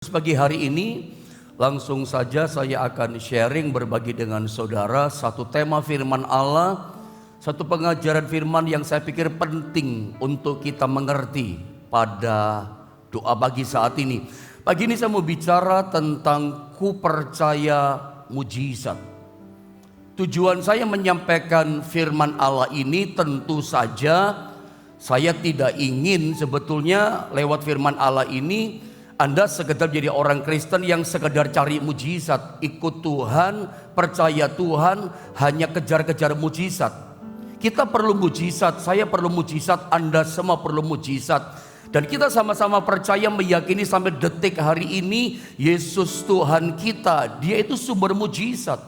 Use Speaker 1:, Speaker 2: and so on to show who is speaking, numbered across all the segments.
Speaker 1: Pagi hari ini langsung saja saya akan sharing berbagi dengan saudara satu tema firman Allah, satu pengajaran firman yang saya pikir penting untuk kita mengerti pada doa pagi saat ini. Pagi ini saya mau bicara tentang ku percaya mujizat. Tujuan saya menyampaikan firman Allah ini tentu saja saya tidak ingin sebetulnya lewat firman Allah ini Anda sekedar jadi orang Kristen yang sekedar cari mujizat, ikut Tuhan, percaya Tuhan, hanya kejar-kejar mujizat. Kita perlu mujizat, saya perlu mujizat, Anda semua perlu mujizat. Dan kita sama-sama percaya meyakini sampai detik hari ini Yesus Tuhan kita, Dia itu sumber mujizat.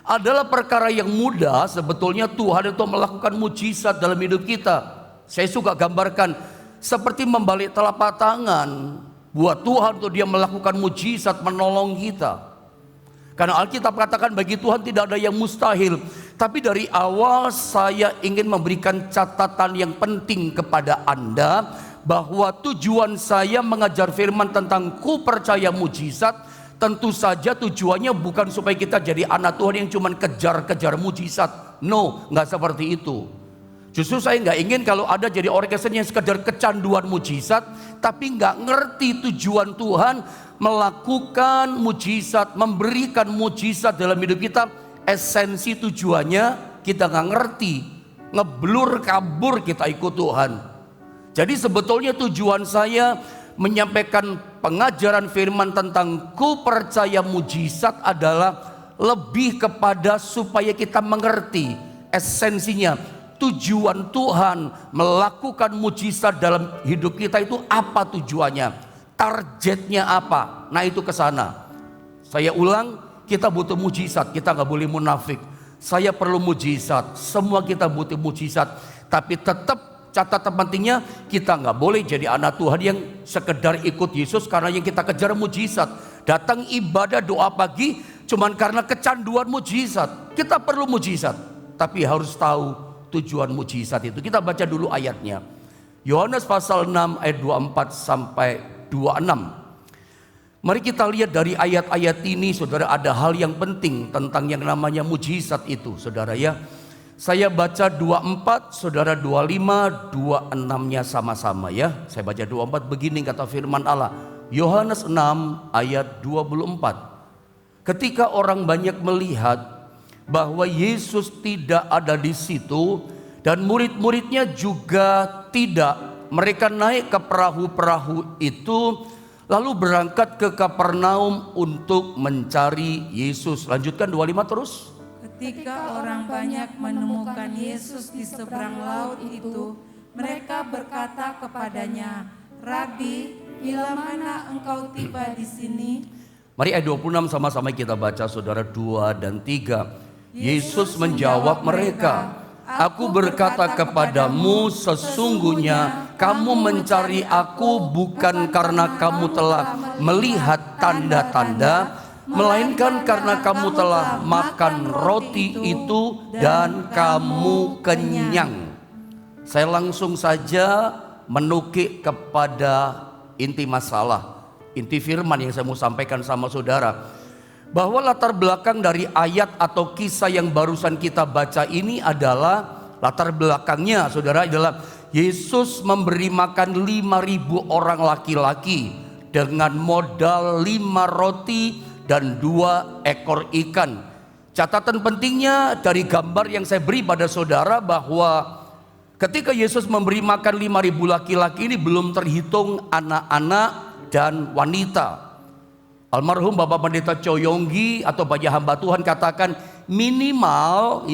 Speaker 1: Adalah perkara yang mudah sebetulnya Tuhan itu melakukan mujizat dalam hidup kita. Saya suka gambarkan seperti membalik telapak tangan buat Tuhan untuk Dia melakukan mujizat menolong kita. Karena Alkitab katakan bagi Tuhan tidak ada yang mustahil. Tapi dari awal saya ingin memberikan catatan yang penting kepada Anda, bahwa tujuan saya mengajar firman tentang ku percaya mujizat, tentu saja tujuannya bukan supaya kita jadi anak Tuhan yang cuma kejar-kejar mujizat. No, nggak seperti itu. Justru saya nggak ingin kalau ada jadi orang Kristen yang sekedar kecanduan mujizat, tapi nggak ngerti tujuan Tuhan melakukan mujizat, memberikan mujizat dalam hidup kita. Esensi tujuannya kita nggak ngerti, ngeblur kabur kita ikut Tuhan. Jadi sebetulnya tujuan saya menyampaikan pengajaran firman tentang ku percaya mujizat adalah lebih kepada supaya kita mengerti esensinya. Tujuan Tuhan melakukan mujizat dalam hidup kita itu apa tujuannya? Targetnya apa? Nah itu ke sana. Saya ulang, kita butuh mujizat, kita nggak boleh munafik. Saya perlu mujizat, semua kita butuh mujizat. Tapi tetap catatan pentingnya kita nggak boleh jadi anak Tuhan yang sekedar ikut Yesus karena yang kita kejar mujizat. Datang ibadah doa pagi cuman karena kecanduan mujizat. Kita perlu mujizat, tapi harus tahu tujuan mujizat itu. Kita baca dulu ayatnya. Yohanes pasal 6 ayat 24 sampai 26. Mari kita lihat dari ayat-ayat ini, saudara, ada hal yang penting tentang yang namanya mujizat itu, saudara ya. Saya baca 24, saudara 25, 26-nya sama-sama ya. Saya baca 24, begini kata firman Allah. Yohanes 6 ayat 24. Ketika orang banyak melihat bahwa Yesus tidak ada di situ dan murid-muridnya juga tidak, mereka naik ke perahu-perahu itu lalu berangkat ke Kapernaum untuk mencari Yesus. Lanjutkan 25 terus.
Speaker 2: Ketika orang banyak menemukan Yesus di seberang laut itu, mereka berkata kepadanya, "Rabi, bila mana engkau tiba di sini?"
Speaker 1: Mari ayat 26 sama-sama kita baca, saudara, 2 dan 3. Yesus menjawab mereka, "Aku berkata kepadamu, sesungguhnya kamu mencari aku bukan karena kamu telah melihat tanda-tanda, melainkan karena kamu telah makan roti itu dan kamu kenyang." Saya langsung saja menukik kepada inti masalah, inti firman yang saya mau sampaikan sama saudara. Bahwa latar belakang dari ayat atau kisah yang barusan kita baca ini adalah, latar belakangnya saudara adalah Yesus memberi makan 5.000 orang laki-laki dengan modal 5 roti dan 2 ekor ikan. Catatan pentingnya dari gambar yang saya beri pada saudara bahwa ketika Yesus memberi makan 5.000 laki-laki ini belum terhitung anak-anak dan wanita. Almarhum Bapak Pendeta Coyonggi atau banyak hamba Tuhan katakan minimal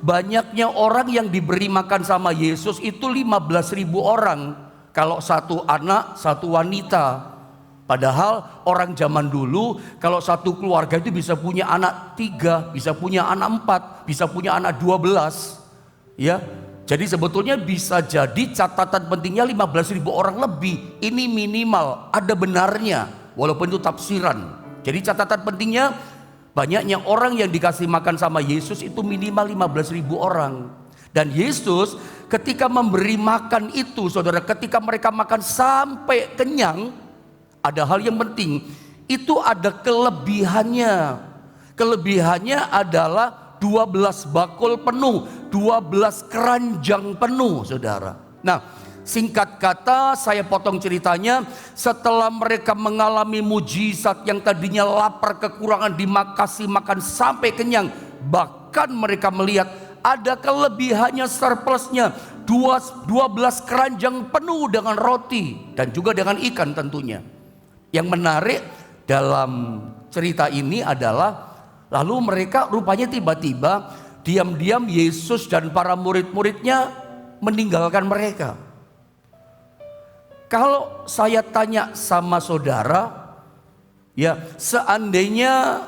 Speaker 1: banyaknya orang yang diberi makan sama Yesus itu 15.000 orang. Kalau satu anak, satu wanita. Padahal orang zaman dulu kalau satu keluarga itu bisa punya anak 3, bisa punya anak 4, bisa punya anak 12. Ya. Jadi sebetulnya bisa jadi catatan pentingnya 15.000 orang lebih. Ini minimal, ada benarnya. Walaupun itu tafsiran. Jadi catatan pentingnya banyaknya orang yang dikasih makan sama Yesus itu minimal 15.000 orang. Dan Yesus ketika memberi makan itu, saudara, ketika mereka makan sampai kenyang, ada hal yang penting. Itu ada kelebihannya. Kelebihannya adalah 12 bakul penuh, 12 keranjang penuh, saudara. Nah, singkat kata saya potong ceritanya. Setelah mereka mengalami mujizat yang tadinya lapar kekurangan dikasih makan sampai kenyang. Bahkan mereka melihat ada kelebihannya, surplusnya, 12 keranjang penuh dengan roti dan juga dengan ikan tentunya. Yang menarik dalam cerita ini adalah lalu mereka rupanya tiba-tiba diam-diam Yesus dan para murid-muridnya meninggalkan mereka. Kalau saya tanya sama saudara, ya seandainya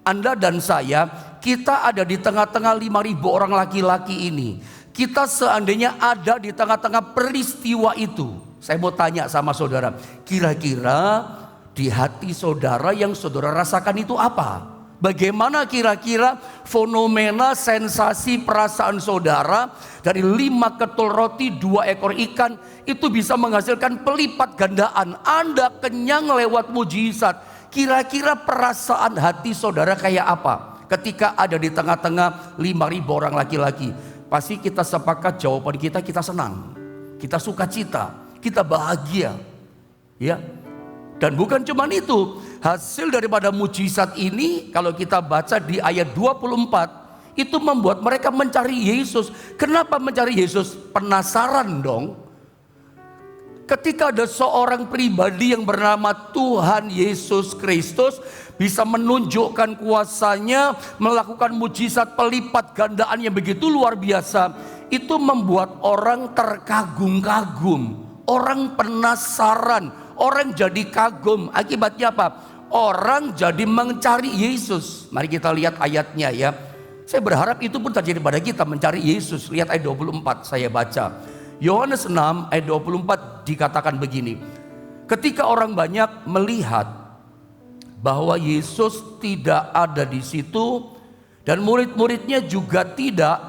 Speaker 1: Anda dan saya, kita ada di tengah-tengah 5.000 orang laki-laki ini. Kita seandainya ada di tengah-tengah peristiwa itu. Saya mau tanya sama saudara, kira-kira di hati saudara yang saudara rasakan itu apa? Bagaimana kira-kira fenomena, sensasi, perasaan saudara dari 5 ketul roti, 2 ekor ikan itu bisa menghasilkan pelipat gandaan. Anda kenyang lewat mujizat. Kira-kira perasaan hati saudara kayak apa ketika ada di tengah-tengah 5.000 orang laki-laki? Pasti kita sepakat jawaban kita senang, kita sukacita, kita bahagia, ya. Dan bukan cuma itu, hasil daripada mujizat ini kalau kita baca di ayat 24 itu membuat mereka mencari Yesus. Kenapa mencari Yesus? Penasaran dong. Ketika ada seorang pribadi yang bernama Tuhan Yesus Kristus bisa menunjukkan kuasanya, melakukan mujizat pelipat gandaan yang begitu luar biasa, itu membuat orang terkagum-kagum, orang penasaran, orang jadi kagum. Akibatnya apa? Orang jadi mencari Yesus. Mari kita lihat ayatnya ya. Saya berharap itu pun terjadi pada kita, mencari Yesus. Lihat ayat 24 saya baca. Yohanes 6 ayat 24 dikatakan begini. Ketika orang banyak melihat bahwa Yesus tidak ada di situ dan murid-muridnya juga tidak,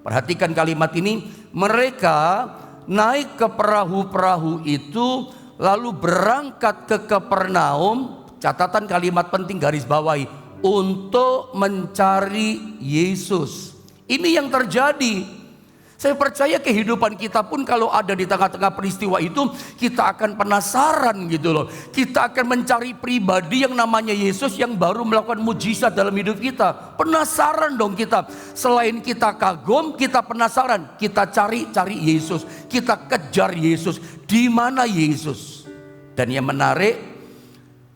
Speaker 1: perhatikan kalimat ini, mereka naik ke perahu-perahu itu lalu berangkat ke Kapernaum. Catatan kalimat penting garis bawahi, untuk mencari Yesus. Ini yang terjadi. Saya percaya kehidupan kita pun kalau ada di tengah-tengah peristiwa itu, kita akan penasaran gitu loh. Kita akan mencari pribadi yang namanya Yesus yang baru melakukan mujizat dalam hidup kita. Penasaran dong kita. Selain kita kagum, kita penasaran. Kita cari Yesus. Kita kejar Yesus. Di mana Yesus? Dan yang menarik,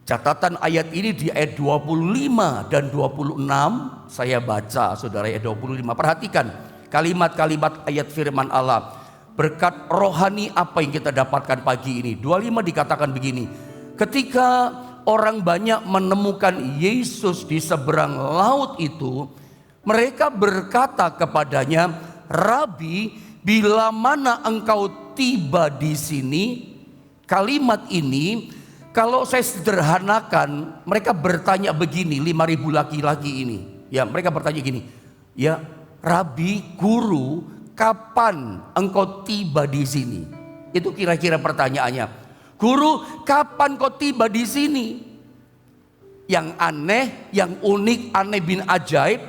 Speaker 1: catatan ayat ini di ayat 25 dan 26 saya baca, saudara, ayat 25. Perhatikan kalimat-kalimat ayat firman Allah. Berkat rohani apa yang kita dapatkan pagi ini. 25 dikatakan begini. Ketika orang banyak menemukan Yesus di seberang laut itu, mereka berkata kepadanya, Rabi, bila mana engkau tiba di sini? Kalimat ini kalau saya sederhanakan, mereka bertanya begini, 5.000 laki-laki ini. Ya, mereka bertanya gini, ya Rabi, guru, kapan engkau tiba di sini? Itu kira-kira pertanyaannya. Guru, kapan kau tiba di sini? Yang aneh, yang unik, aneh bin ajaib,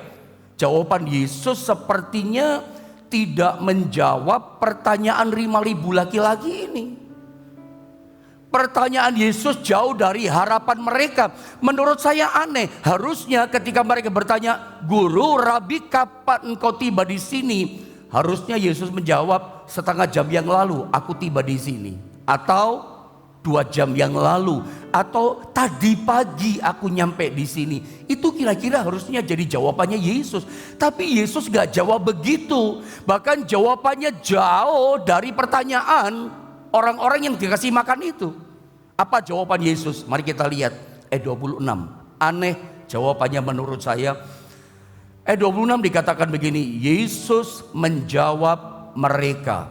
Speaker 1: jawaban Yesus sepertinya tidak menjawab pertanyaan 5.000 laki-laki ini. Pertanyaan Yesus jauh dari harapan mereka. Menurut saya aneh. Harusnya ketika mereka bertanya, Guru, Rabi, kapan engkau tiba di sini? Harusnya Yesus menjawab, setengah jam yang lalu aku tiba di sini. Atau 2 jam yang lalu. Atau tadi pagi aku nyampe di sini. Itu kira-kira harusnya jadi jawabannya Yesus. Tapi Yesus gak jawab begitu. Bahkan jawabannya jauh dari pertanyaan orang-orang yang dikasih makan itu. Apa jawaban Yesus? Mari kita lihat ayat 26. Aneh jawabannya menurut saya. Ayat 26 dikatakan begini, Yesus menjawab mereka,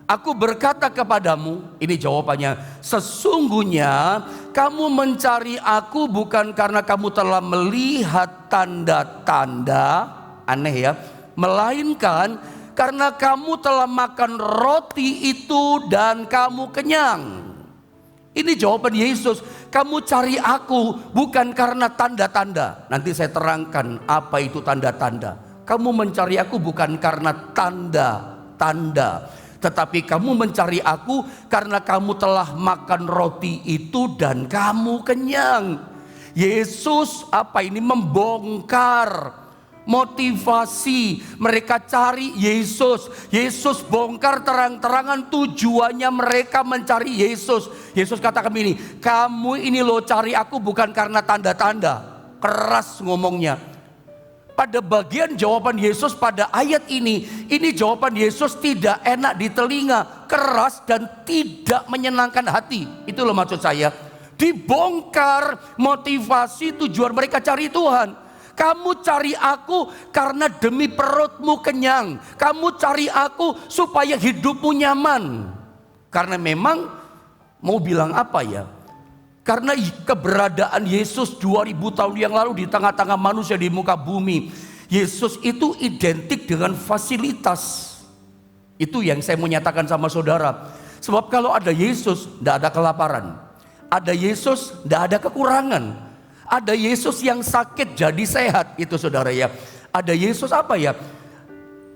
Speaker 1: aku berkata kepadamu, ini jawabannya, sesungguhnya kamu mencari aku bukan karena kamu telah melihat tanda-tanda, aneh ya, melainkan karena kamu telah makan roti itu dan kamu kenyang. Ini jawaban Yesus. Kamu cari aku bukan karena tanda-tanda. Nanti saya terangkan apa itu tanda-tanda. Kamu mencari aku bukan karena tanda-tanda, tetapi kamu mencari aku karena kamu telah makan roti itu dan kamu kenyang. Yesus membongkar motivasi mereka cari Yesus. Yesus bongkar terang-terangan tujuannya mereka mencari Yesus. Yesus katakan begini, kamu ini lo cari aku bukan karena tanda-tanda. Keras ngomongnya. Pada bagian jawaban Yesus pada ayat ini jawaban Yesus tidak enak di telinga, keras dan tidak menyenangkan hati. Itu loh maksud saya. Dibongkar motivasi tujuan mereka cari Tuhan. Kamu cari aku karena demi perutmu kenyang. Kamu cari aku supaya hidupmu nyaman. Karena memang mau bilang apa ya? Karena keberadaan Yesus 2000 tahun yang lalu di tengah-tengah manusia di muka bumi. Yesus itu identik dengan fasilitas. Itu yang saya mau nyatakan sama saudara. Sebab kalau ada Yesus tidak ada kelaparan. Ada Yesus tidak ada kekurangan. Ada Yesus yang sakit jadi sehat, itu saudara ya. Ada Yesus apa ya?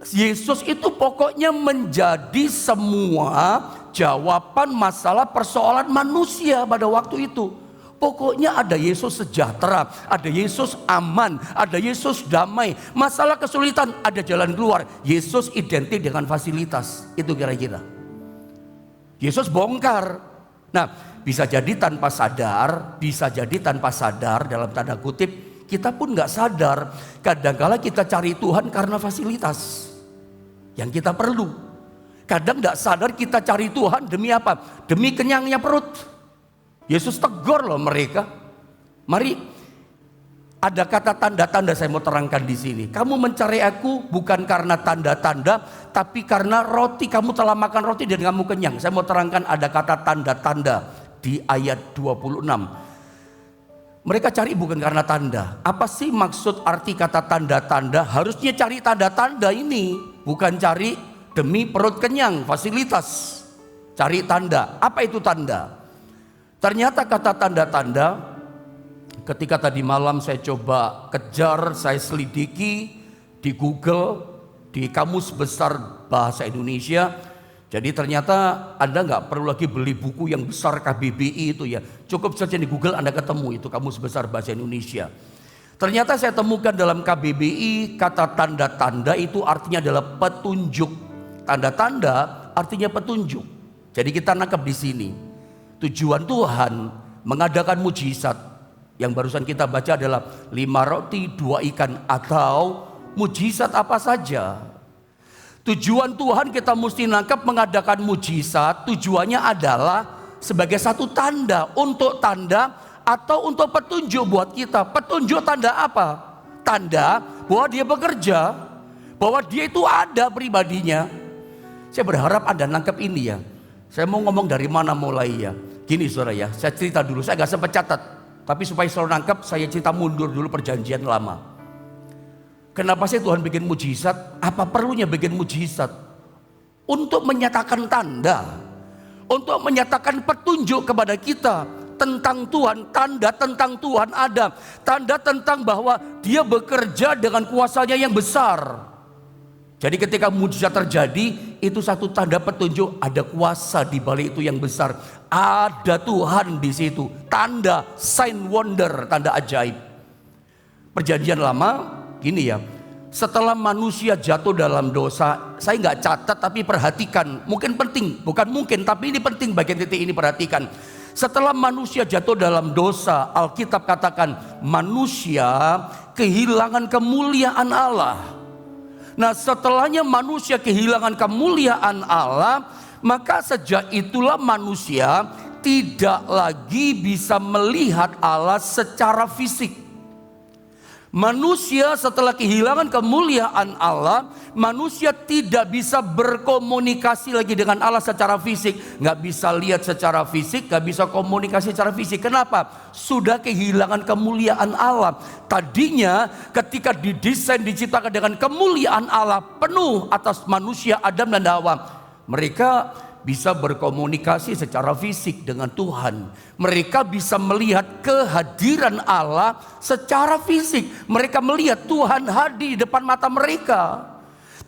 Speaker 1: Yesus itu pokoknya menjadi semua jawaban masalah persoalan manusia pada waktu itu. Pokoknya ada Yesus sejahtera, ada Yesus aman, ada Yesus damai. Masalah kesulitan ada jalan keluar. Yesus identik dengan fasilitas, itu kira-kira. Yesus bongkar. Nah, bisa jadi tanpa sadar, dalam tanda kutip, kita pun gak sadar. Kadang-kala kita cari Tuhan karena fasilitas yang kita perlu. Kadang gak sadar kita cari Tuhan demi apa? Demi kenyangnya perut. Yesus tegur loh mereka. Mari, ada kata tanda-tanda saya mau terangkan di sini. Kamu mencari aku bukan karena tanda-tanda, tapi karena roti. Kamu telah makan roti dan kamu kenyang. Saya mau terangkan ada kata tanda-tanda di ayat 26. Mereka cari bukan karena tanda. Apa sih maksud arti kata tanda-tanda? Harusnya cari tanda-tanda ini, bukan cari demi perut kenyang, fasilitas. Cari tanda. Apa itu tanda? Ternyata kata tanda-tanda, ketika tadi malam saya coba kejar, saya selidiki di Google, di Kamus Besar Bahasa Indonesia. Jadi ternyata Anda nggak perlu lagi beli buku yang besar KBBI itu ya. Cukup saja di Google Anda ketemu itu Kamus Besar Bahasa Indonesia. Ternyata saya temukan dalam KBBI kata tanda-tanda itu artinya adalah petunjuk. Tanda-tanda artinya petunjuk. Jadi kita nangkep di sini. Tujuan Tuhan mengadakan mujizat. Yang barusan kita baca adalah 5 roti 2 ikan atau mujizat apa saja. Tujuan Tuhan kita mesti nangkep mengadakan mujizat. Tujuannya adalah sebagai satu tanda. Untuk tanda atau untuk petunjuk buat kita. Petunjuk tanda apa? Tanda bahwa dia bekerja. Bahwa dia itu ada pribadinya. Saya berharap Anda nangkep ini ya. Saya mau ngomong dari mana mulai ya. Gini saudara ya, saya cerita dulu. Saya gak sempat catat. Tapi supaya selalu nangkep, saya cerita mundur dulu perjanjian lama. Kenapa sih Tuhan bikin mujizat? Apa perlunya bikin mujizat? Untuk menyatakan tanda. Untuk menyatakan petunjuk kepada kita tentang Tuhan. Tanda tentang Tuhan ada. Tanda tentang bahwa dia bekerja dengan kuasanya yang besar. Jadi ketika mujizat terjadi, itu satu tanda petunjuk ada kuasa di balik itu yang besar. Ada Tuhan di situ. Tanda, sign wonder, tanda ajaib. Perjanjian lama, gini ya. Setelah manusia jatuh dalam dosa, saya nggak catat tapi perhatikan. Mungkin penting, bukan mungkin, tapi ini penting bagian titik ini perhatikan. Setelah manusia jatuh dalam dosa, Alkitab katakan manusia kehilangan kemuliaan Allah. Nah setelahnya manusia kehilangan kemuliaan Allah, maka sejak itulah manusia tidak lagi bisa melihat Allah secara fisik. Manusia setelah kehilangan kemuliaan Allah, manusia tidak bisa berkomunikasi lagi dengan Allah secara fisik. Gak bisa lihat secara fisik, gak bisa komunikasi secara fisik. Kenapa? Sudah kehilangan kemuliaan Allah. Tadinya ketika didesain, diciptakan dengan kemuliaan Allah penuh atas manusia Adam dan Hawa, mereka bisa berkomunikasi secara fisik dengan Tuhan. Mereka bisa melihat kehadiran Allah secara fisik. Mereka melihat Tuhan hadir di depan mata mereka.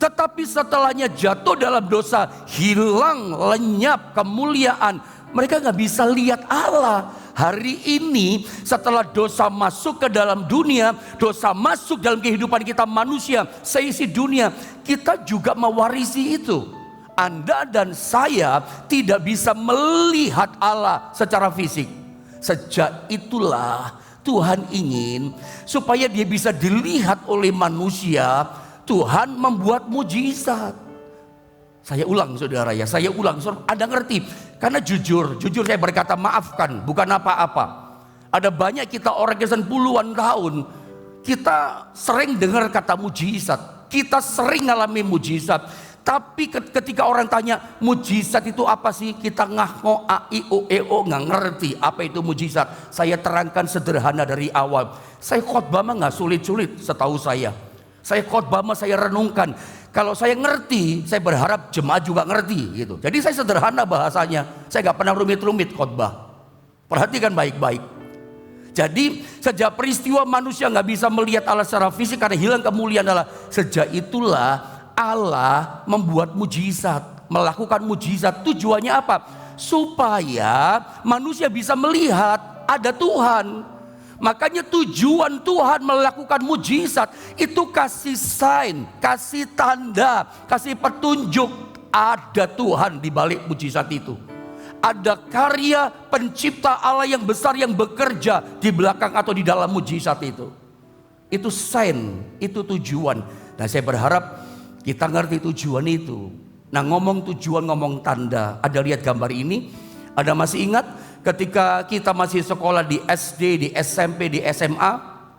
Speaker 1: Tetapi setelahnya jatuh dalam dosa, hilang, lenyap kemuliaan. Mereka gak bisa lihat Allah. Hari ini setelah dosa masuk ke dalam dunia, dosa masuk dalam kehidupan kita manusia, seisi dunia, kita juga mewarisi itu. Anda dan saya tidak bisa melihat Allah secara fisik. Sejak itulah Tuhan ingin supaya dia bisa dilihat oleh manusia. Tuhan membuat mujizat. Saya ulang saudara ya, saya ulang. Anda ngerti? Karena jujur saya berkata maafkan, bukan apa-apa. Ada banyak kita orang Kristen puluhan tahun, kita sering dengar kata mujizat. Kita sering ngalami mujizat. Tapi ketika orang tanya mujizat itu apa sih, kita ngah a i o e o nggak ngerti apa itu mujizat. Saya terangkan sederhana dari awal. Saya khotbah mah nggak sulit-sulit setahu saya. Saya khotbah mah saya renungkan. Kalau saya ngerti, saya berharap jemaat juga ngerti gitu. Jadi saya sederhana bahasanya. Saya nggak pernah rumit-rumit khotbah. Perhatikan baik-baik. Jadi sejak peristiwa manusia nggak bisa melihat Allah secara fisik karena hilang kemuliaan Allah, sejak itulah Allah membuat mujizat, melakukan mujizat. Tujuannya apa? Supaya manusia bisa melihat ada Tuhan. Makanya tujuan Tuhan melakukan mujizat itu kasih sign, kasih tanda, kasih petunjuk ada Tuhan di balik mujizat itu. Ada karya pencipta Allah yang besar yang bekerja di belakang atau di dalam mujizat itu. Itu sign, itu tujuan. Dan saya berharap kita ngerti tujuan itu. Nah, ngomong tujuan, ngomong tanda. Ada lihat gambar ini? Ada masih ingat ketika kita masih sekolah di SD, di SMP, di SMA,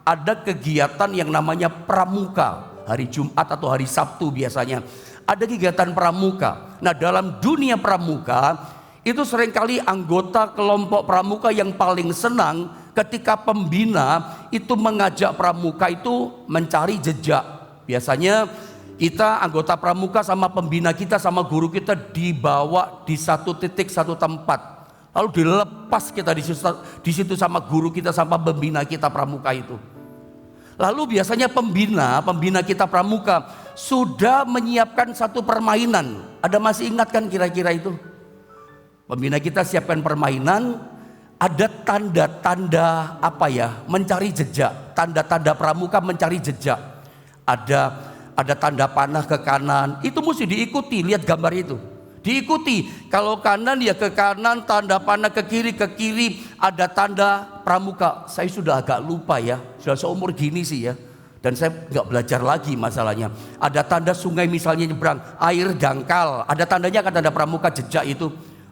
Speaker 1: ada kegiatan yang namanya pramuka. Hari Jumat atau hari Sabtu biasanya ada kegiatan pramuka. Nah, dalam dunia pramuka itu seringkali anggota kelompok pramuka yang paling senang ketika pembina itu mengajak pramuka itu mencari jejak. Biasanya kita anggota pramuka sama pembina kita sama guru kita dibawa di satu titik, satu tempat. Lalu dilepas kita di situ sama guru kita sama pembina kita pramuka itu. Lalu biasanya pembina kita pramuka sudah menyiapkan satu permainan. Ada masih ingat kan kira-kira itu? Pembina kita siapkan permainan, ada tanda-tanda apa ya? Mencari jejak, tanda-tanda pramuka mencari jejak. Ada tanda panah ke kanan, itu mesti diikuti. Lihat gambar itu, diikuti. Kalau kanan ya ke kanan, tanda panah ke kiri ada tanda pramuka. Saya sudah agak lupa ya, sudah seumur gini sih ya, dan saya nggak belajar lagi masalahnya. Ada tanda sungai misalnya nyebrang, air dangkal, ada tandanya kan, tanda pramuka jejak itu.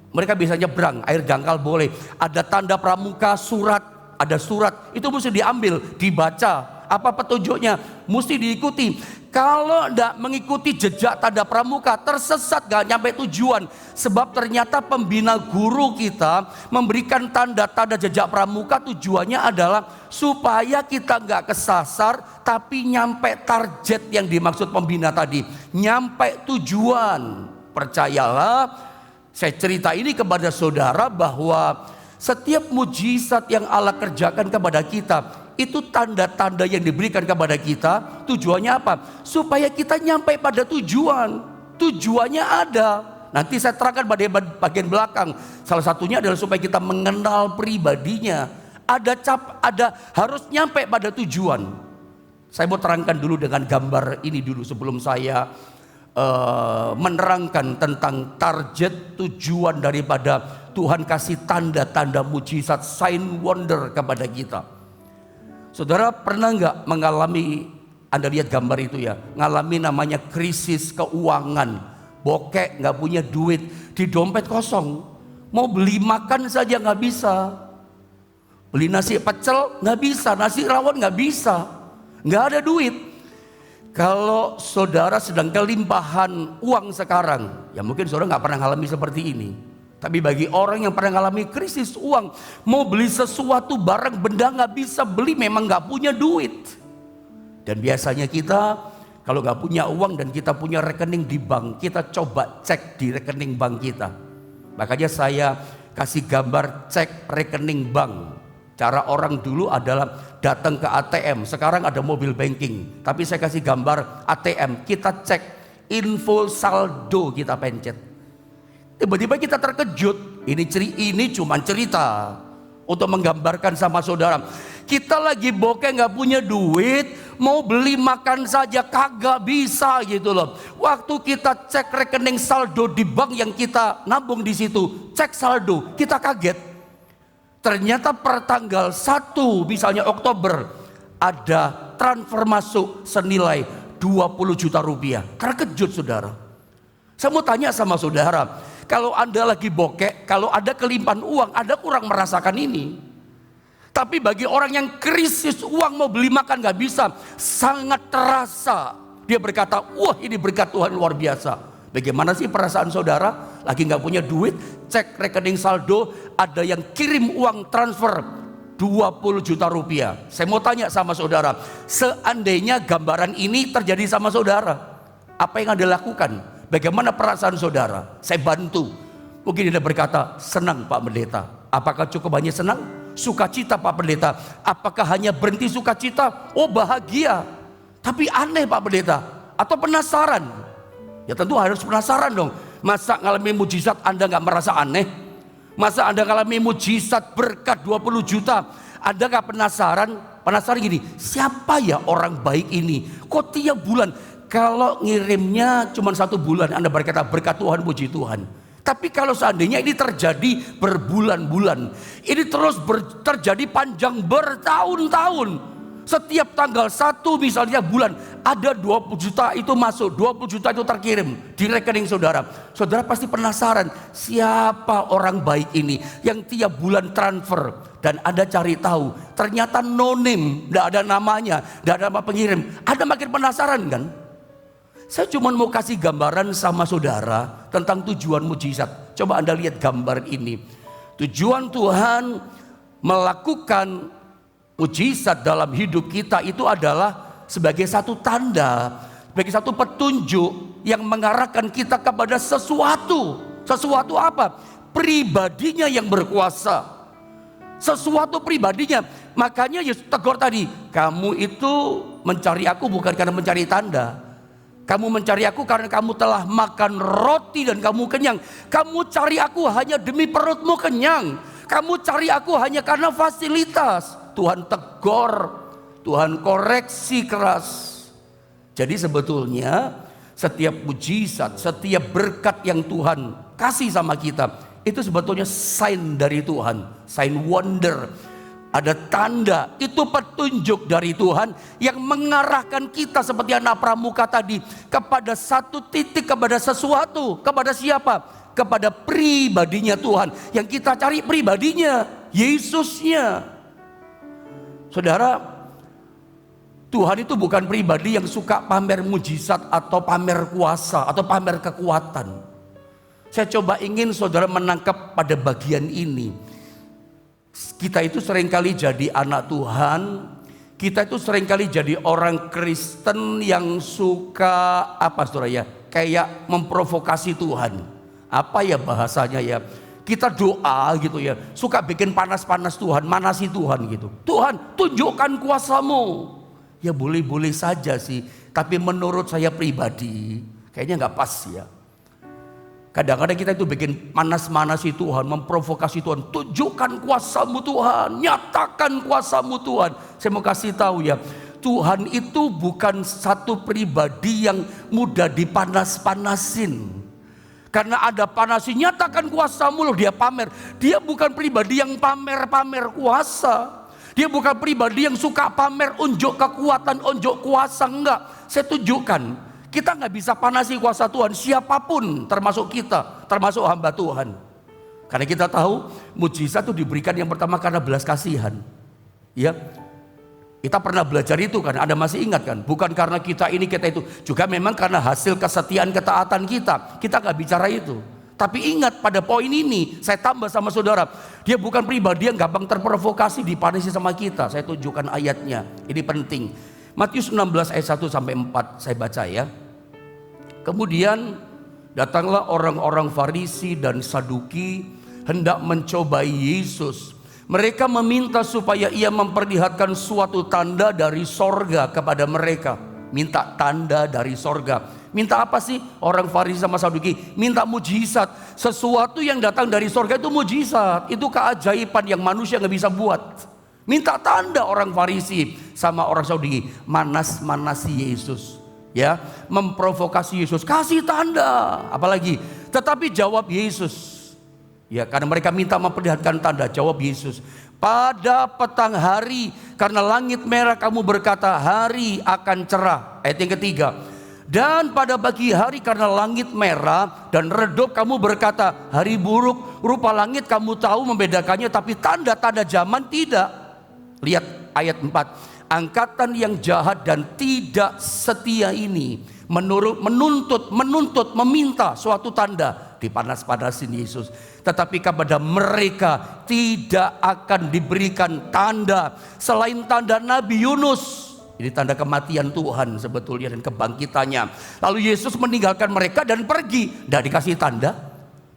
Speaker 1: Mereka bisa nyebrang, air dangkal boleh. Ada tanda pramuka surat, ada surat, itu mesti diambil, dibaca. Apa petunjuknya? Mesti diikuti. Kalau tidak mengikuti jejak tanda pramuka, tersesat, gak nyampe tujuan. Sebab ternyata pembina guru kita memberikan tanda-tanda jejak pramuka, tujuannya adalah supaya kita gak kesasar, tapi nyampe target yang dimaksud pembina tadi. Nyampe tujuan. Percayalah, saya cerita ini kepada saudara bahwa setiap mujizat yang Allah kerjakan kepada kita, itu tanda-tanda yang diberikan kepada kita. Tujuannya apa? Supaya kita nyampe pada tujuan. Tujuannya ada. Nanti saya terangkan pada bagian belakang. Salah satunya adalah supaya kita mengenal pribadinya. Ada harus nyampe pada tujuan. Saya mau terangkan dulu dengan gambar ini dulu sebelum saya menerangkan tentang target tujuan daripada Tuhan kasih tanda-tanda mujizat, sign wonder kepada kita. Saudara pernah nggak mengalami, Anda lihat gambar itu ya, ngalami namanya krisis keuangan, bokek, nggak punya duit, di dompet kosong, mau beli makan saja nggak bisa, beli nasi pecel nggak bisa, nasi rawon nggak bisa, nggak ada duit. Kalau saudara sedang kelimpahan uang sekarang, ya mungkin saudara nggak pernah ngalami seperti ini. Tapi bagi orang yang pernah mengalami krisis uang, mau beli sesuatu barang benda nggak bisa beli, memang nggak punya duit. Dan biasanya kita kalau nggak punya uang dan kita punya rekening di bank, kita coba cek di rekening bank kita. Makanya saya kasih gambar cek rekening bank. Cara orang dulu adalah datang ke ATM, sekarang ada mobile banking. Tapi saya kasih gambar ATM, kita cek info saldo, kita pencet. Tiba-tiba kita terkejut. Ini cuma cerita untuk menggambarkan sama saudara. Kita lagi bokeh nggak punya duit, mau beli makan saja kagak bisa gitu loh. Waktu kita cek rekening saldo di bank yang kita nabung di situ, cek saldo, kita kaget. Ternyata per tanggal 1 misalnya Oktober ada transfer masuk senilai 20 juta rupiah. Terkejut saudara. Saya mau tanya sama saudara, kalau Anda lagi bokeh, kalau ada kelimpahan uang, Anda kurang merasakan ini. Tapi bagi orang yang krisis uang mau beli makan gak bisa, sangat terasa. Dia berkata, wah ini berkat Tuhan luar biasa. Bagaimana sih perasaan saudara? Lagi gak punya duit, cek rekening saldo, ada yang kirim uang transfer 20 juta rupiah. Saya mau tanya sama saudara, seandainya gambaran ini terjadi sama saudara, apa yang Anda lakukan? Bagaimana perasaan saudara? Saya bantu. Mungkin Anda berkata, senang Pak Pendeta. Apakah cukup hanya senang? Sukacita Pak Pendeta. Apakah hanya berhenti sukacita? Oh bahagia. Tapi aneh Pak Pendeta. Atau penasaran? Ya tentu harus penasaran dong. Masa ngalami mujizat Anda gak merasa aneh? Masa Anda ngalami mujizat berkat 20 juta Anda gak penasaran? Penasaran gini, siapa ya orang baik ini? Kok tiap bulan? Kalau ngirimnya cuma 1 bulan Anda berkata berkat Tuhan, puji Tuhan. Tapi kalau seandainya ini terjadi berbulan-bulan, ini terus terjadi panjang bertahun-tahun. Setiap tanggal 1 misalnya bulan ada 20 juta itu masuk, 20 juta itu terkirim di rekening saudara. Saudara pasti penasaran, siapa orang baik ini yang tiap bulan transfer. Dan Anda cari tahu, ternyata no name, tidak ada namanya, tidak ada nama pengirim. Anda makin penasaran kan? Saya cuma mau kasih gambaran sama saudara tentang tujuan mujizat. Coba Anda lihat gambar ini. Tujuan Tuhan melakukan mujizat dalam hidup kita itu adalah sebagai satu tanda, sebagai satu petunjuk yang mengarahkan kita kepada sesuatu. Sesuatu apa? Pribadinya yang berkuasa. Sesuatu pribadinya. Makanya Yesus tegur tadi, kamu itu mencari aku bukan karena mencari tanda. Kamu mencari aku karena kamu telah makan roti dan kamu kenyang. Kamu cari aku hanya demi perutmu kenyang. Kamu cari aku hanya karena fasilitas. Tuhan tegur, Tuhan koreksi keras. Jadi sebetulnya setiap mujizat, setiap berkat yang Tuhan kasih sama kita, itu sebetulnya sign dari Tuhan, sign wonder. Ada tanda, itu petunjuk dari Tuhan yang mengarahkan kita seperti anak pramuka tadi kepada satu titik, kepada sesuatu. Kepada siapa? Kepada pribadinya Tuhan. Yang kita cari pribadinya, Yesusnya. Saudara, Tuhan itu bukan pribadi yang suka pamer mujizat atau pamer kuasa atau pamer kekuatan. Saya coba ingin saudara menangkap pada bagian ini. Kita itu seringkali jadi anak Tuhan, kita itu seringkali jadi orang Kristen yang suka apa saudara ya, kayak memprovokasi Tuhan. Apa ya bahasanya ya, kita doa gitu ya, suka bikin panas-panas Tuhan, manasi Tuhan gitu. Tuhan tunjukkan kuasamu. Ya boleh-boleh saja sih, tapi menurut saya pribadi kayaknya gak pas ya. Kadang-kadang kita itu bikin manas-manasi Tuhan, memprovokasi Tuhan. Tunjukkan kuasamu Tuhan, nyatakan kuasamu Tuhan. Saya mau kasih tahu ya, Tuhan itu bukan satu pribadi yang mudah dipanas-panasin. Karena ada panasi, nyatakan kuasamu loh, dia pamer. Dia bukan pribadi yang pamer-pamer kuasa. Dia bukan pribadi yang suka pamer unjuk kekuatan, unjuk kuasa, enggak. Saya tunjukkan. Kita nggak bisa panasi kuasa Tuhan, siapapun termasuk kita, termasuk hamba Tuhan. Karena kita tahu mujizat itu diberikan yang pertama karena belas kasihan. Ya, kita pernah belajar itu kan, Anda masih ingat kan? Bukan karena kita ini kita itu, juga memang karena hasil kesetiaan ketaatan kita. Kita nggak bicara itu. Tapi ingat pada poin ini, saya tambah sama saudara, dia bukan pribadi yang gampang terprovokasi, dipanasi sama kita. Saya tunjukkan ayatnya, ini penting. Matius 16 ayat 1 sampai 4 saya baca ya. Kemudian datanglah orang-orang Farisi dan Saduki hendak mencobai Yesus. Mereka meminta supaya ia memperlihatkan suatu tanda dari sorga kepada mereka. Minta tanda dari sorga. Minta apa sih orang Farisi sama Saduki? Minta mujizat. Sesuatu yang datang dari sorga itu mujizat. Itu keajaiban yang manusia gak bisa buat. Minta tanda orang Farisi sama orang Saduki. Manas-manasi Yesus, ya, memprovokasi Yesus, kasih tanda. Apalagi, tetapi jawab Yesus, ya, karena mereka minta memperlihatkan tanda. Jawab Yesus, pada petang hari karena langit merah kamu berkata hari akan cerah. Ayat yang ketiga, dan pada pagi hari karena langit merah dan redup kamu berkata hari buruk. Rupa langit kamu tahu membedakannya, tapi tanda-tanda zaman tidak. Lihat ayat 4, angkatan yang jahat dan tidak setia ini menuntut meminta suatu tanda. Dipanas-panasin Yesus, tetapi kepada mereka tidak akan diberikan tanda selain tanda Nabi Yunus. Ini tanda kematian Tuhan sebetulnya dan kebangkitannya. Lalu Yesus meninggalkan mereka dan pergi, tidak dikasih tanda.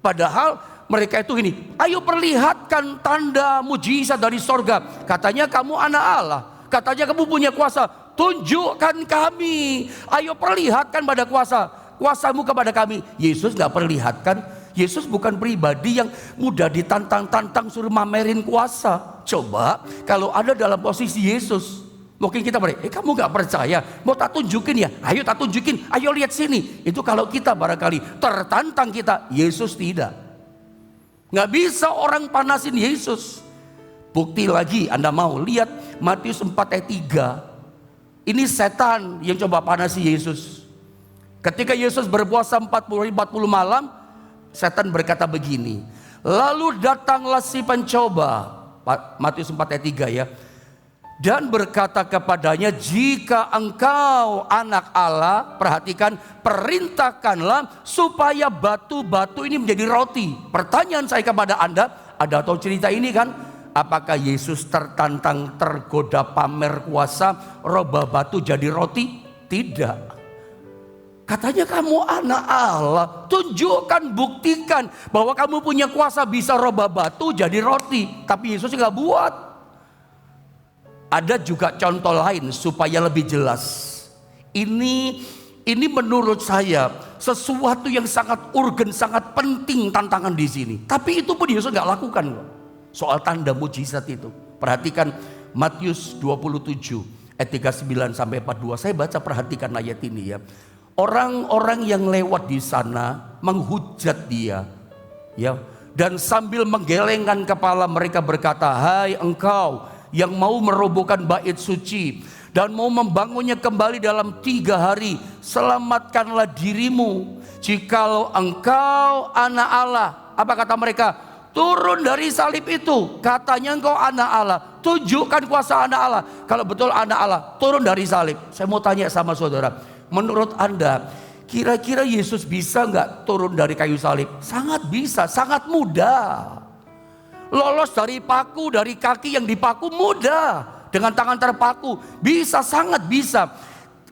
Speaker 1: Padahal mereka itu ini, ayo perlihatkan tanda mujizat dari sorga. Katanya kamu anak Allah, katanya kamu punya kuasa, tunjukkan kami. Ayo perlihatkan pada kuasamu kepada kami. Yesus gak perlihatkan. Yesus bukan pribadi yang mudah ditantang-tantang suruh mamerin kuasa. Coba kalau ada dalam posisi Yesus, mungkin kita kamu gak percaya, mau tak tunjukin ya, ayo tak tunjukin, ayo lihat sini. Itu kalau kita barangkali tertantang kita. Yesus tidak. Gak bisa orang panasin Yesus. Bukti lagi, Anda mau lihat Matius 4 ayat 3. Ini setan yang coba panasi Yesus. Ketika Yesus berpuasa 40 malam, setan berkata begini, lalu datanglah si pencoba, Matius 4 ayat 3 ya, dan berkata kepadanya, jika engkau anak Allah, perhatikan, perintahkanlah supaya batu-batu ini menjadi roti. Pertanyaan saya kepada Anda, ada tahu cerita ini kan? Apakah Yesus tertantang, tergoda pamer kuasa, robah batu jadi roti? Tidak. Katanya kamu anak Allah, tunjukkan, buktikan bahwa kamu punya kuasa bisa robah batu jadi roti. Tapi Yesus nggak buat. Ada juga contoh lain supaya lebih jelas. Ini menurut saya sesuatu yang sangat urgen, sangat penting tantangan di sini. Tapi itu pun Yesus nggak lakukan loh. Soal tanda mujizat itu. Perhatikan Matius 27 ayat 39 sampai 42. Saya baca, perhatikan ayat ini ya. Orang-orang yang lewat di sana menghujat dia, ya, dan sambil menggelengkan kepala mereka berkata, hai engkau yang mau merobohkan bait suci dan mau membangunnya kembali dalam 3 hari, selamatkanlah dirimu jikalau engkau anak Allah. Apa kata mereka? Turun dari salib itu. Katanya engkau anak Allah, tunjukkan kuasa anak Allah. Kalau betul anak Allah, turun dari salib. Saya mau tanya sama saudara, menurut Anda kira-kira Yesus bisa nggak turun dari kayu salib? Sangat bisa, sangat mudah. Lolos dari paku, dari kaki yang dipaku mudah. Dengan tangan terpaku bisa, sangat bisa.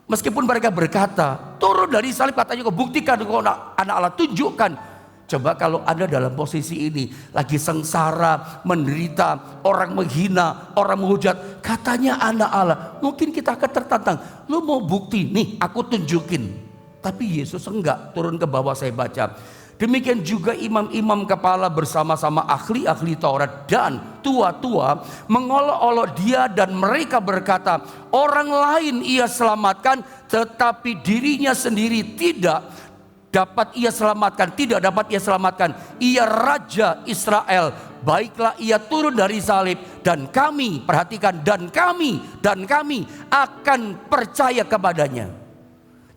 Speaker 1: Meskipun mereka berkata turun dari salib, katanya kau buktikan kau anak Allah, tunjukkan. Coba kalau Anda dalam posisi ini, lagi sengsara, menderita, orang menghina, orang menghujat, katanya anak Allah, mungkin kita akan tertantang. Lu mau bukti? Nih aku tunjukin. Tapi Yesus enggak turun ke bawah. Saya baca, demikian juga imam-imam kepala bersama-sama ahli-ahli Taurat dan tua-tua mengolok-olok dia, dan mereka berkata, orang lain ia selamatkan, tetapi dirinya sendiri tidak dapat ia selamatkan, tidak dapat ia selamatkan. Ia Raja Israel, baiklah ia turun dari salib, dan kami, perhatikan, dan kami akan percaya kepadanya.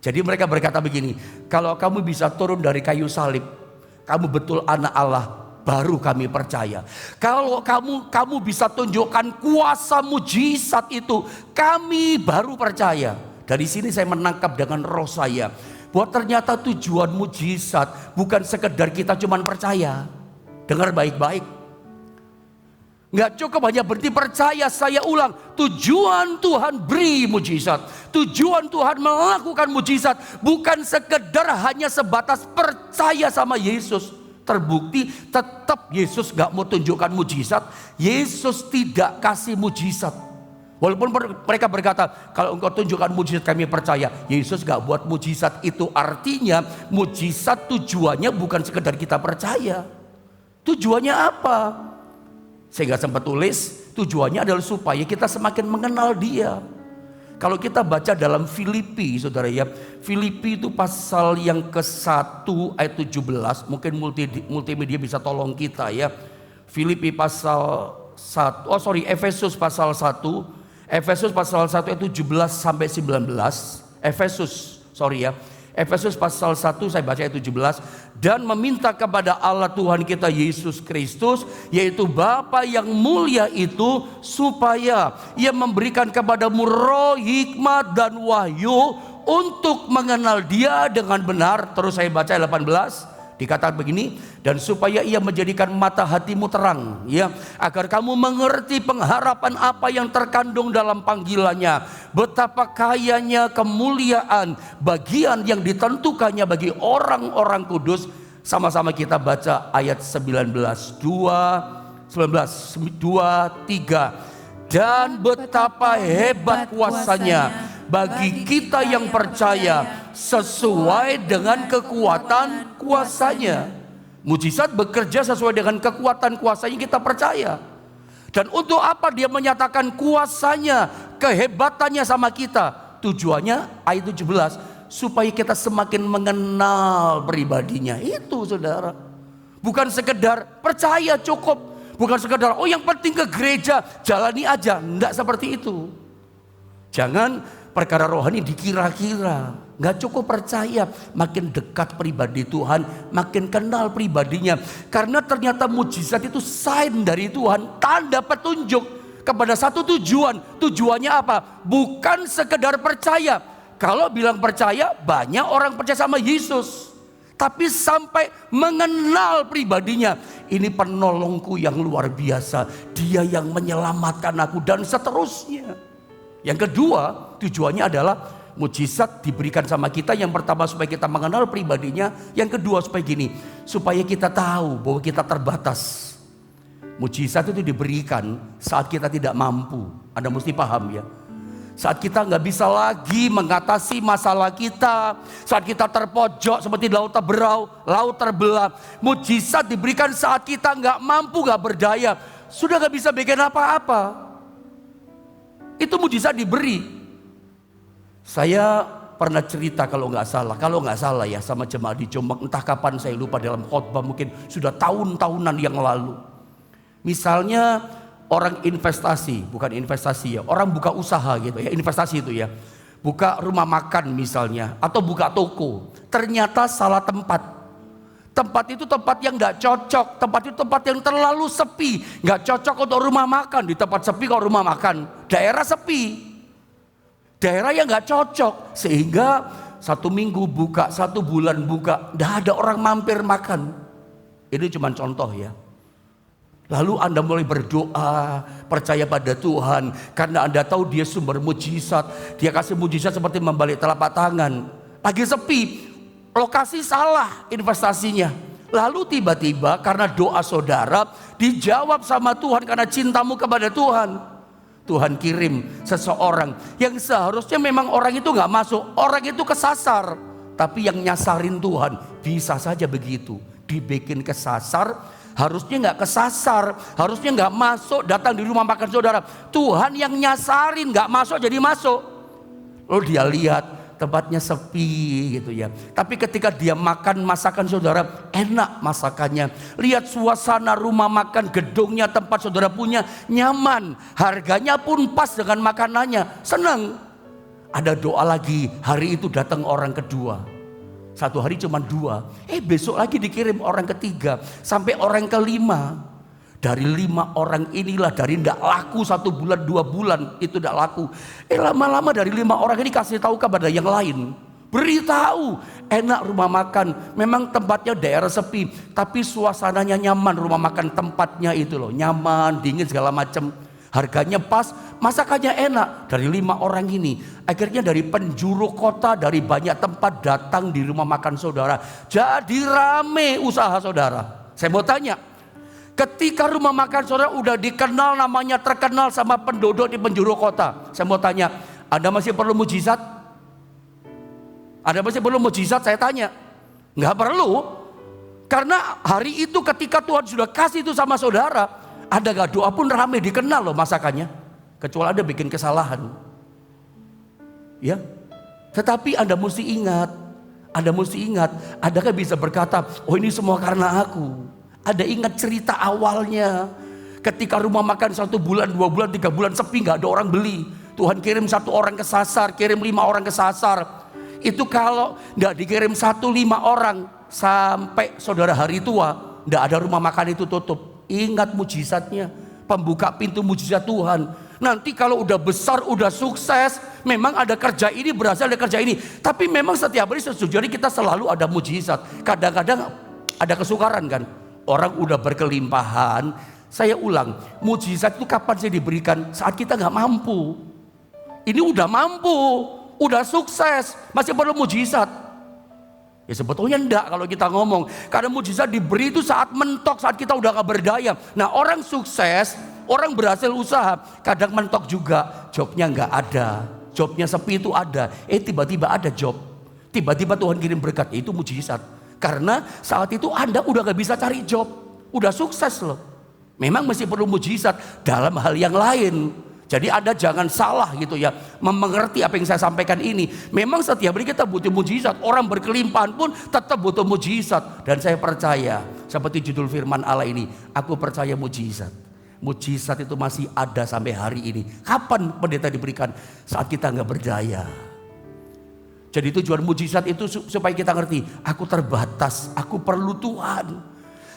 Speaker 1: Jadi mereka berkata begini, kalau kamu bisa turun dari kayu salib, kamu betul anak Allah, baru kami percaya. Kalau kamu bisa tunjukkan kuasa mujizat itu, kami baru percaya. Dari sini saya menangkap dengan roh saya, bahwa ternyata tujuan mujizat bukan sekedar kita cuman percaya. Dengar baik-baik. Nggak cukup hanya berhenti percaya. Saya ulang, tujuan Tuhan beri mujizat, tujuan Tuhan melakukan mujizat bukan sekedar hanya sebatas percaya sama Yesus. Terbukti tetap Yesus nggak mau tunjukkan mujizat. Yesus tidak kasih mujizat. Walaupun mereka berkata, kalau engkau tunjukkan mujizat kami percaya. Yesus gak buat mujizat. Itu artinya mujizat tujuannya bukan sekedar kita percaya. Tujuannya apa? Saya gak sempat tulis. Tujuannya adalah supaya kita semakin mengenal Dia. Kalau kita baca dalam Filipi, saudara ya, Filipi itu pasal yang ke-1 ayat 17. Mungkin multimedia bisa tolong kita ya. Filipi pasal 1, Efesus pasal 1. Efesus pasal 1 ayat 17 sampai 19. Efesus pasal 1 saya baca ayat 17. Dan meminta kepada Allah Tuhan kita Yesus Kristus, yaitu Bapa yang mulia itu, supaya Ia memberikan kepadamu roh hikmat dan wahyu untuk mengenal Dia dengan benar. Terus saya baca ayat 18. Dikatakan begini, dan supaya Ia menjadikan mata hatimu terang, ya, agar kamu mengerti pengharapan apa yang terkandung dalam panggilannya, betapa kayanya kemuliaan bagian yang ditentukannya bagi orang-orang kudus. Sama-sama kita baca ayat 19, 3. Dan betapa hebat kuasanya bagi kita yang percaya, sesuai dengan kekuatan kuasanya. Mujizat bekerja sesuai dengan kekuatan kuasanya, kita percaya. Dan untuk apa Dia menyatakan kuasanya, kehebatannya sama kita? Tujuannya ayat 17, supaya kita semakin mengenal pribadinya. Itu saudara. Bukan sekedar percaya cukup. Bukan sekedar yang penting ke gereja, jalani aja. Enggak seperti itu. Jangan perkara rohani dikira-kira. Enggak cukup percaya. Makin dekat pribadi Tuhan, makin kenal pribadinya. Karena ternyata mujizat itu sign dari Tuhan, tanda petunjuk kepada satu tujuan. Tujuannya apa? Bukan sekedar percaya. Kalau bilang percaya, banyak orang percaya sama Yesus, tapi sampai mengenal pribadinya. Ini penolongku yang luar biasa, Dia yang menyelamatkan aku, dan seterusnya. Yang kedua, tujuannya adalah mujizat diberikan sama kita. Yang pertama supaya kita mengenal pribadinya. Yang kedua supaya gini, supaya kita tahu bahwa kita terbatas. Mujizat itu diberikan saat kita tidak mampu. Anda mesti paham ya. Saat kita nggak bisa lagi mengatasi masalah kita, saat kita terpojok seperti laut terberau, laut terbelah. Mujizat diberikan saat kita nggak mampu, nggak berdaya, sudah nggak bisa bikin apa-apa. Itu mujizat diberi. Saya pernah cerita kalau nggak salah ya sama jemaat di Jombang, entah kapan saya lupa, dalam khotbah mungkin sudah tahun-tahunan yang lalu. Misalnya orang investasi, bukan investasi ya, orang buka usaha gitu ya, investasi itu ya, buka rumah makan misalnya, atau buka toko, ternyata salah tempat. Tempat itu tempat yang gak cocok, tempat itu tempat yang terlalu sepi, gak cocok untuk rumah makan. Di tempat sepi kalau rumah makan, daerah sepi, daerah yang gak cocok, sehingga 1 minggu buka, 1 bulan buka, gak ada orang mampir makan. Ini cuma contoh ya. Lalu Anda mulai berdoa, percaya pada Tuhan, karena Anda tahu Dia sumber mujizat. Dia kasih mujizat seperti membalik telapak tangan. Lagi sepi, lokasi salah investasinya. Lalu tiba-tiba karena doa saudara dijawab sama Tuhan, karena cintamu kepada Tuhan. Tuhan kirim seseorang yang seharusnya memang orang itu gak masuk, orang itu kesasar. Tapi yang nyasarin Tuhan, bisa saja begitu, dibikin kesasar. Harusnya gak kesasar, harusnya gak masuk, datang di rumah makan saudara. Tuhan yang nyasarin, gak masuk jadi masuk. Lalu dia lihat tempatnya sepi gitu ya. Tapi ketika dia makan masakan saudara, enak masakannya. Lihat suasana rumah makan, gedungnya, tempat saudara punya nyaman. Harganya pun pas dengan makanannya, senang. Ada doa lagi, hari itu datang orang kedua. 1 hari cuma 2, besok lagi dikirim orang ketiga, sampai orang kelima. Dari 5 orang inilah, dari tidak laku 1 bulan 2 bulan itu tidak laku. Lama-lama dari 5 orang ini kasih tahu kepada yang lain. beritahu. Enak rumah makan, memang tempatnya daerah sepi, tapi suasananya nyaman. Rumah makan tempatnya itu loh, nyaman, dingin segala macam. Harganya pas, masakannya enak. Dari 5 orang ini, akhirnya dari penjuru kota, dari banyak tempat datang di rumah makan saudara. Jadi rame usaha saudara. Saya mau tanya, ketika rumah makan saudara udah dikenal, namanya terkenal sama penduduk di penjuru kota, saya mau tanya, Anda masih perlu mujizat? Anda masih perlu mujizat? Saya tanya. Nggak perlu. Karena hari itu ketika Tuhan sudah kasih itu sama saudara, ada gak doa pun rame, dikenal loh masakannya. Kecuali Anda bikin kesalahan. Ya. Tetapi Anda mesti ingat, Anda kan bisa berkata, oh ini semua karena aku. Ada ingat cerita awalnya. Ketika rumah makan 1 bulan, 2 bulan, 3 bulan sepi, gak ada orang beli. Tuhan kirim 1 orang kesasar, kirim 5 orang kesasar. Itu kalau gak dikirim 1-5 orang, sampai saudara hari tua, gak ada rumah makan itu tutup. Ingat mujizatnya, pembuka pintu mujizat Tuhan. Nanti kalau udah besar, udah sukses, memang ada kerja ini, berasal dari kerja ini. Tapi memang setiap hari sejujurnya kita selalu ada mujizat. Kadang-kadang ada kesukaran kan. Orang udah berkelimpahan. Saya ulang, mujizat itu kapan sih diberikan? Saat kita gak mampu. Ini udah mampu, udah sukses, masih perlu mujizat. Ya sebetulnya enggak kalau kita ngomong. Karena mujizat diberi itu saat mentok, saat kita udah gak berdaya. Nah orang sukses, orang berhasil usaha, kadang mentok juga, jobnya gak ada. Jobnya sepi itu ada, tiba-tiba ada job. Tiba-tiba Tuhan kirim berkat, itu mujizat. Karena saat itu Anda udah gak bisa cari job, udah sukses loh. Memang masih perlu mujizat dalam hal yang lain. Jadi Anda jangan salah gitu ya, mengerti apa yang saya sampaikan ini. Memang setiap hari kita butuh mujizat. Orang berkelimpahan pun tetap butuh mujizat. Dan saya percaya, seperti judul firman Allah ini, aku percaya mujizat. Mujizat itu masih ada sampai hari ini. Kapan pendeta diberikan? Saat kita nggak berdaya. Jadi tujuan mujizat itu supaya kita ngerti, aku terbatas, aku perlu Tuhan.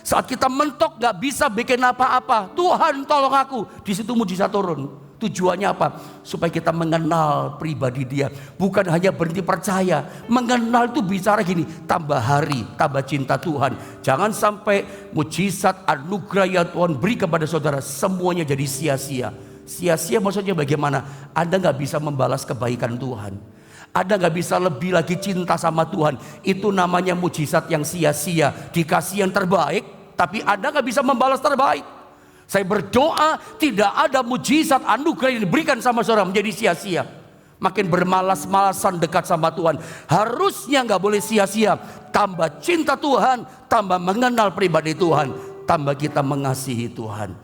Speaker 1: Saat kita mentok gak bisa bikin apa-apa, Tuhan tolong aku. Di situ mujizat turun. Tujuannya apa? Supaya kita mengenal pribadi Dia. Bukan hanya berhenti percaya. Mengenal itu bicara gini, tambah hari, tambah cinta Tuhan. Jangan sampai mujizat anugerah yang Tuhan beri kepada saudara semuanya jadi sia-sia. Sia-sia maksudnya bagaimana? Anda gak bisa membalas kebaikan Tuhan. Anda gak bisa lebih lagi cinta sama Tuhan. Itu namanya mujizat yang sia-sia. Dikasih yang terbaik, tapi Anda gak bisa membalas terbaik. Saya berdoa tidak ada mujizat anugerah yang diberikan sama saudara menjadi sia-sia. Makin bermalas-malasan dekat sama Tuhan. Harusnya gak boleh sia-sia. Tambah cinta Tuhan, tambah mengenal pribadi Tuhan, tambah kita mengasihi Tuhan.